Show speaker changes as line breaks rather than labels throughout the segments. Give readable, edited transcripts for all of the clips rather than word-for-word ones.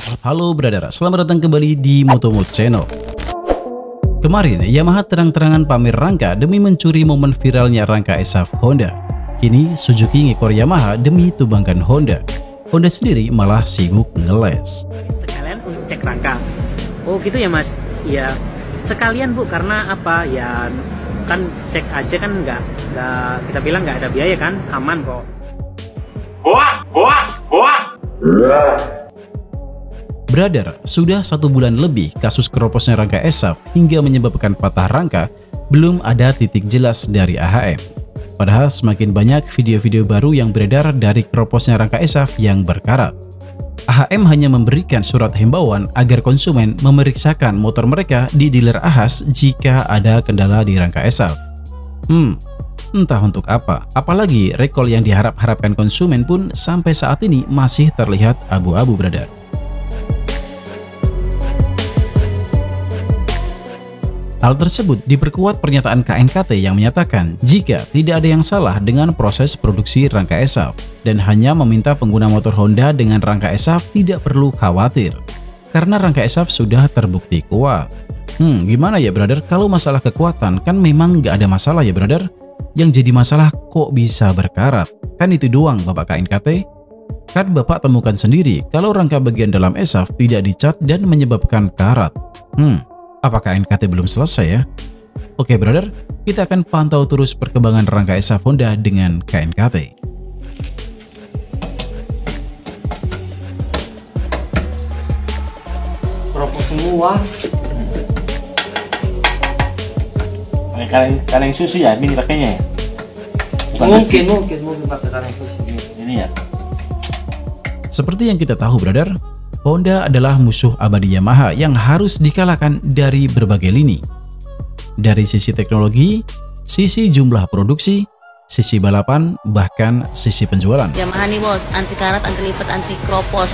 Halo brother, selamat datang kembali di Motomod Channel. Kemarin Yamaha terang-terangan pamer rangka demi mencuri momen viralnya rangka SAF Honda. Kini Suzuki ngekor Yamaha demi tumbangkan Honda. Honda sendiri malah sibuk ngeles.
Sekalian untuk cek rangka. Oh gitu ya mas? Iya. Sekalian bu, karena apa ya, kan cek aja kan nggak kita bilang nggak ada biaya kan, aman kok.
Brother, sudah 1 bulan lebih kasus keroposnya rangka SAF hingga menyebabkan patah rangka belum ada titik jelas dari AHM. Padahal semakin banyak video-video baru yang beredar dari keroposnya rangka SAF yang berkarat. AHM hanya memberikan surat himbauan agar konsumen memeriksakan motor mereka di dealer AHAS jika ada kendala di rangka SAF. Entah untuk apa, apalagi recall yang diharap-harapkan konsumen pun sampai saat ini masih terlihat abu-abu brother. Hal tersebut diperkuat pernyataan KNKT yang menyatakan jika tidak ada yang salah dengan proses produksi rangka SAF dan hanya meminta pengguna motor Honda dengan rangka SAF tidak perlu khawatir karena rangka SAF sudah terbukti kuat. Gimana ya brother, kalau masalah kekuatan kan memang nggak ada masalah ya brother, yang jadi masalah kok bisa berkarat, kan itu doang Bapak KNKT? Kan Bapak temukan sendiri kalau rangka bagian dalam SAF tidak dicat dan menyebabkan karat. Apakah KNKT belum selesai ya? Oke brother, kita akan pantau terus perkembangan rangka SAF Honda dengan KNKT.
Keropos semua. Kaleng susu ya, ini pakainya ya? Mungkin pakai kaleng susu. Ini ya.
Seperti yang kita tahu brother, Honda adalah musuh abadi Yamaha yang harus dikalahkan dari berbagai lini. Dari sisi teknologi, sisi jumlah produksi, sisi balapan, bahkan sisi penjualan.
Yamaha nih bos, anti karat, anti lipat, anti kropos,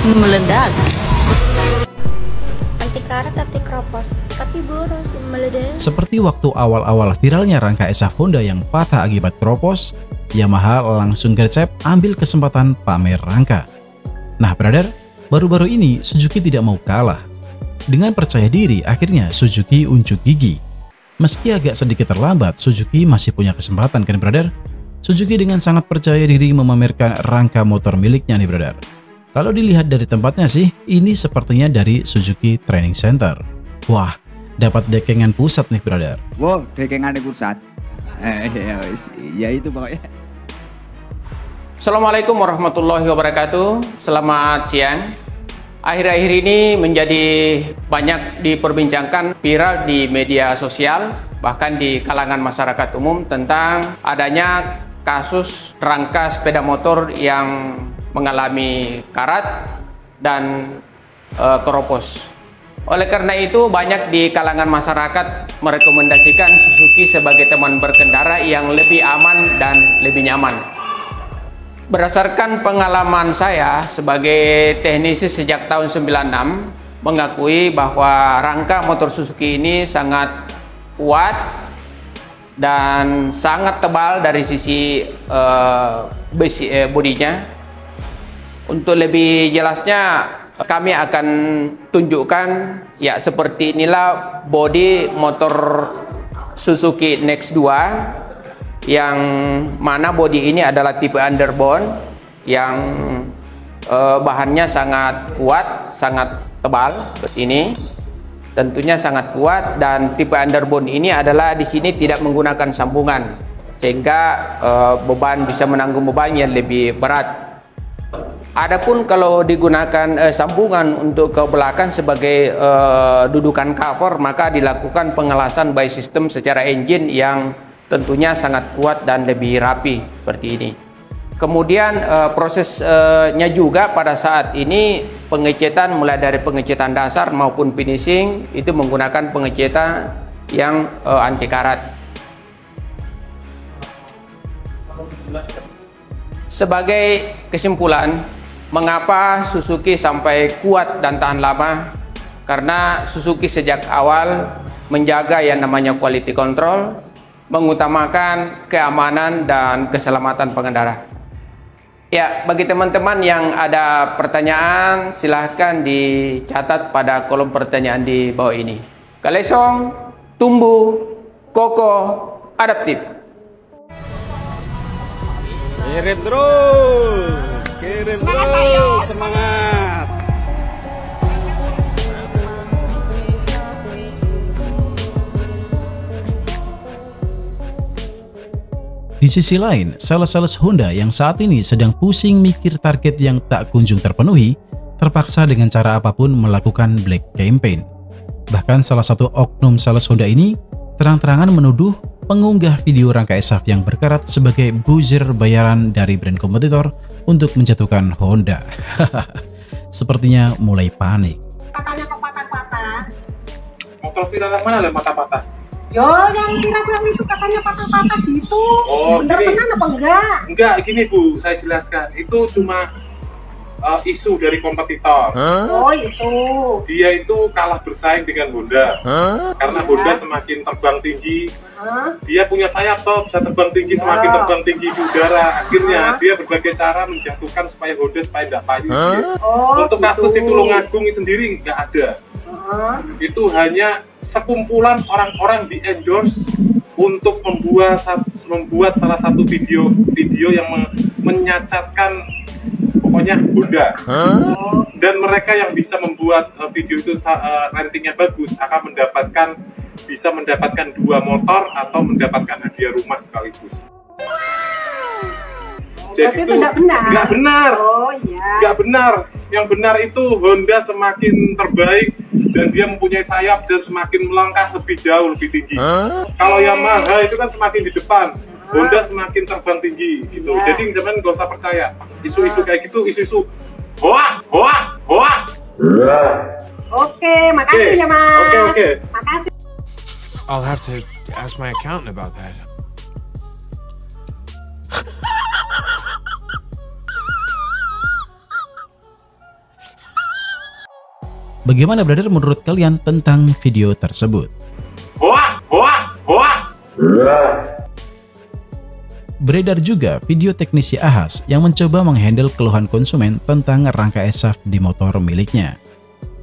meledak.
Anti karat, anti kropos, tapi boros, meledak.
Seperti waktu awal-awal viralnya rangka SAF Honda yang patah akibat kropos, Yamaha langsung gercep ambil kesempatan pamer rangka. Nah brother, baru-baru ini Suzuki tidak mau kalah. Dengan percaya diri, akhirnya Suzuki unjuk gigi. Meski agak sedikit terlambat, Suzuki masih punya kesempatan kan brother? Suzuki dengan sangat percaya diri memamerkan rangka motor miliknya nih brother. Kalau dilihat dari tempatnya sih, ini sepertinya dari Suzuki Training Center. Wah, dapat dekengan pusat nih brother.
Wow, dekengan pusat. Ya itu pokoknya.
Assalamualaikum warahmatullahi wabarakatuh. Selamat siang. Akhir-akhir ini menjadi banyak diperbincangkan, viral di media sosial, bahkan di kalangan masyarakat umum tentang adanya kasus rangka sepeda motor yang mengalami karat dan keropos. Oleh karena itu banyak di kalangan masyarakat merekomendasikan Suzuki sebagai teman berkendara yang lebih aman dan lebih nyaman. Berdasarkan pengalaman saya sebagai teknisi sejak tahun 96, mengakui bahwa rangka motor Suzuki ini sangat kuat dan sangat tebal dari sisi bodinya. Untuk lebih jelasnya kami akan tunjukkan ya, seperti inilah bodi motor Suzuki Next 2, yang mana bodi ini adalah tipe underbone yang bahannya sangat kuat, sangat tebal seperti ini. Tentunya sangat kuat, dan tipe underbone ini adalah di sini tidak menggunakan sambungan sehingga beban bisa menanggung beban yang lebih berat. Adapun kalau digunakan sambungan untuk ke belakang sebagai dudukan cover, maka dilakukan pengelasan by system secara engine yang tentunya sangat kuat dan lebih rapi seperti ini. Kemudian prosesnya juga pada saat ini pengecetan, mulai dari pengecetan dasar maupun finishing itu menggunakan pengecetan yang anti karat. Sebagai kesimpulan, mengapa Suzuki sampai kuat dan tahan lama? Karena Suzuki sejak awal menjaga yang namanya quality control, mengutamakan keamanan dan keselamatan pengendara. Ya, bagi teman-teman yang ada pertanyaan, silahkan dicatat pada kolom pertanyaan di bawah ini. Kalesong, tumbuh, kokoh, adaptif.
Kirim terus, semangat.
Di sisi lain, sales-sales Honda yang saat ini sedang pusing mikir target yang tak kunjung terpenuhi, terpaksa dengan cara apapun melakukan black campaign. Bahkan salah satu oknum sales Honda ini terang-terangan menuduh pengunggah video rangka ESAV yang berkarat sebagai buzzer bayaran dari brand kompetitor untuk menjatuhkan Honda. Sepertinya mulai panik.
Katanya patah-patah.
Motor viral yang mana patah-patah?
Yo, yang viral itu katanya patah-patah gitu.
Oh,
bener-bener apa enggak?
Enggak, gini Bu, saya jelaskan. Itu cuma isu dari kompetitor.
Oh, isu.
Dia itu kalah bersaing dengan Honda. Karena Honda semakin terbang tinggi. Dia punya sayap toh, bisa terbang tinggi, semakin terbang tinggi di udara. Akhirnya dia berbagai cara menjatuhkan supaya Honda tidak payu. Untuk kasus itu Tulungagung sendiri nggak ada. Itu hanya sekumpulan orang-orang di endorse untuk membuat salah satu video yang menyacatkan pokoknya Honda. Dan mereka yang bisa membuat video itu ratingnya bagus akan bisa mendapatkan 2 motor atau mendapatkan hadiah rumah sekaligus. Jadi itu nggak benar.
Oh iya.
Nggak benar. Yang benar itu Honda semakin terbaik dan dia mempunyai sayap dan semakin melangkah lebih jauh, lebih tinggi. Kalau Yamaha itu kan semakin di depan, Honda semakin terbang tinggi gitu. Jadi jangan nggak usah percaya isu-isu kayak gitu, isu-isu hoak.
Oke, makasih ya Mas.
Oke.
Makasih.
I'll have to ask my accountant about that.
Bagaimana brother menurut kalian tentang video tersebut?
Hoak.
Beredar juga video teknisi Ahas yang mencoba menghandle keluhan konsumen tentang rangka ESAV di motor miliknya.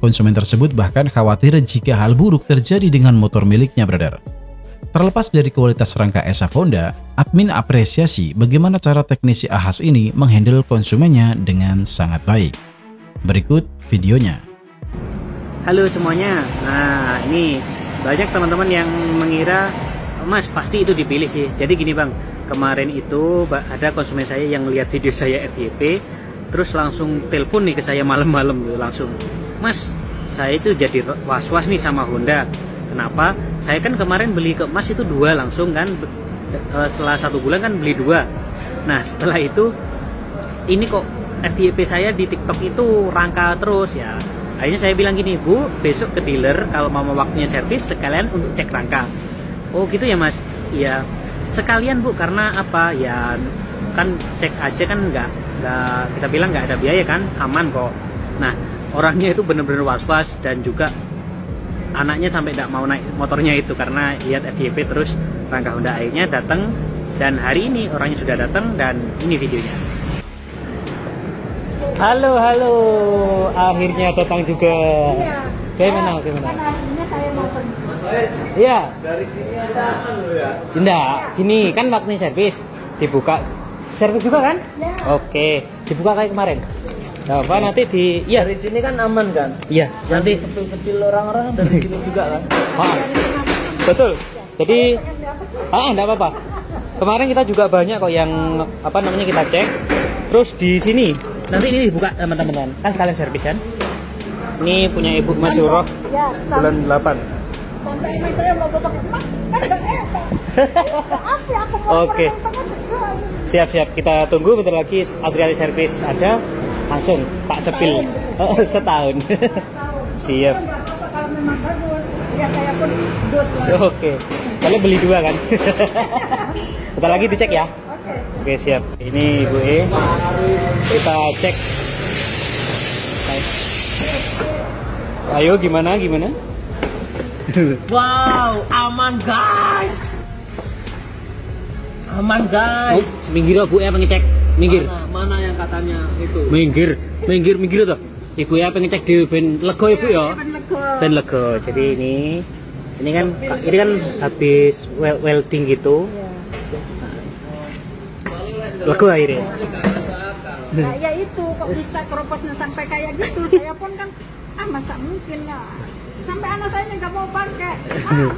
Konsumen tersebut bahkan khawatir jika hal buruk terjadi dengan motor miliknya brother. Terlepas dari kualitas rangka ESAV Honda, admin apresiasi bagaimana cara teknisi Ahas ini menghandle konsumennya dengan sangat baik. Berikut videonya.
Halo semuanya. Nah, ini banyak teman-teman yang mengira Mas pasti itu dipilih sih. Jadi gini Bang, kemarin itu ada konsumen saya yang lihat video saya FYP, terus langsung telepon nih ke saya malam-malam langsung. Mas, saya itu jadi was-was nih sama Honda. Kenapa? Saya kan kemarin beli ke Mas itu 2 langsung kan, setelah 1 bulan kan beli 2. Nah setelah itu ini kok FYP saya di TikTok itu rangka terus ya. Akhirnya saya bilang gini, Bu, besok ke dealer kalau mau waktunya servis sekalian untuk cek rangka. Oh gitu ya Mas? Iya, sekalian Bu, karena apa? Ya kan cek aja kan nggak kita bilang nggak ada biaya kan, aman kok. Nah orangnya itu bener-bener was-was dan juga anaknya sampai tidak mau naik motornya itu karena lihat FYP terus rangka Honda. Akhirnya datang dan hari ini orangnya sudah datang dan ini videonya. Halo, akhirnya datang juga. Gimana?
Akhirnya saya mau pergi.
Iya.
Dari sini aja ya.
Enggak, gini kan waktunya servis dibuka. Servis juga kan?
Ya.
Oke, dibuka kayak kemarin. Nah, apa nanti di iya
Dari sini kan aman kan?
iya, nanti
Sepil-sepil orang-orang dari sini juga kan?
betul. Jadi enggak apa-apa. Kemarin kita juga banyak kok yang apa namanya kita cek. Terus di sini nanti ini dibuka teman-teman. Kan sekalian servis kan? Ini punya Ibu Mas Suroh
Ya,
bulan 8.
sampai ini saya mau bapak kan aku mau
Oke. Siap-siap, kita tunggu bentar lagi Adriani servis ada langsung tak sepil setahun. Siap.
Kalau memang bagus ya saya pun dot.
Oke, kalian beli 2 kan? Bentar lagi dicek ya. Oke, siap. Ini Ibu E. Kita cek. Ayo gimana?
Wow, aman guys. Aman guys.
Seminggu Bu E ngecek Minggir.
Mana yang katanya itu?
Minggir toh. Ibu ya pengen cek dhewe ben lega Ibu ya. Ben lega. Jadi ini kan habis welding gitu. Lega akhirnya.
Nah, ya itu kok bisa keropasnya sampai kayak gitu. Saya pun kan masa mungkin lah. Sampai anak saya nggak mau pakai.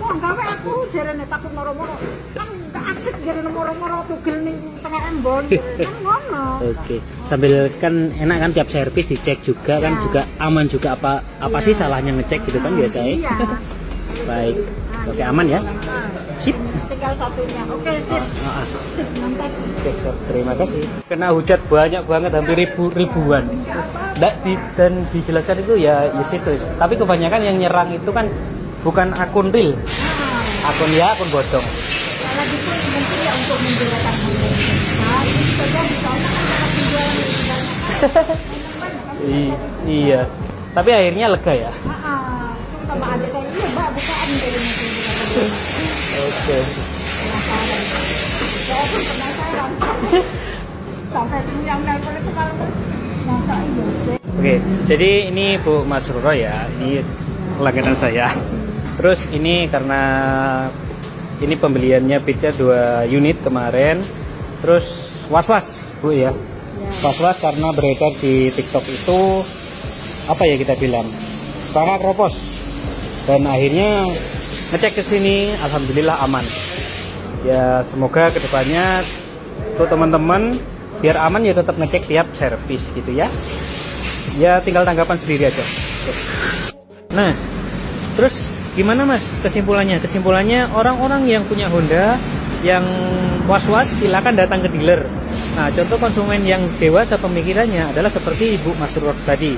Mau gawe aku jarene takut moro-moro. Kan nggak asik jarene moro-moro tugel ning tengah embon. Kan ngono.
Oke. Sambil kan enak kan tiap servis dicek juga kan juga aman juga apa sih salahnya ngecek gitu kan biasanya.
Iya.
Baik. Oke, aman ya. Sip.
Tinggal satunya. Oke, sip. Sip, mantap.
Oke, terima kasih. Kena hujat banyak banget hampir ribuan. Dan dijelaskan itu ya situ. Tapi kebanyakan yang nyerang itu kan bukan akun real. Akun bodong.
Kalau gitu mungkin ya untuk menjelaskan harga. Nah, ini saja di sana kan cara penjualan itu.
Iya. Tapi akhirnya lega ya.
Sama adik saya ini Mbak bukaan dari mesin.
Oke.
Saya pun penasaran. Sampai yang nelpon itu kalau masa iya sih.
Oke, jadi ini Bu Mas Roro ya, ini langganan saya. Terus ini karena ini pembeliannya Beatnya 2 unit kemarin. Terus was-was Bu ya. Was-was karena beredar di TikTok itu apa ya kita bilang? Rangka kropos. Dan akhirnya ngecek ke sini, alhamdulillah aman. Ya semoga kedepannya tuh teman-teman biar aman ya tetap ngecek tiap servis gitu ya. Ya tinggal tanggapan sendiri aja. Nah, terus gimana Mas kesimpulannya? Kesimpulannya orang-orang yang punya Honda yang was-was silakan datang ke dealer. Nah, contoh konsumen yang dewasa pemikirannya adalah seperti Ibu Mas Roro tadi.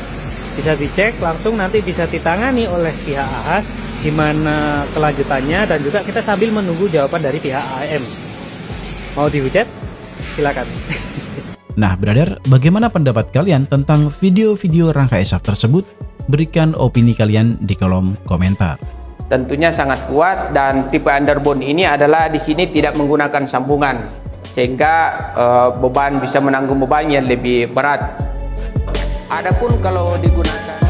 Bisa dicek langsung, nanti bisa ditangani oleh pihak AHAS gimana kelanjutannya, dan juga kita sambil menunggu jawaban dari pihak AM. Mau dihujat? Silakan.
Nah, brother, bagaimana pendapat kalian tentang video-video rangka ESAF tersebut? Berikan opini kalian di kolom komentar.
Tentunya sangat kuat, dan tipe underbone ini adalah di sini tidak menggunakan sambungan, sehingga beban bisa menanggung beban yang lebih berat. Adapun kalau digunakan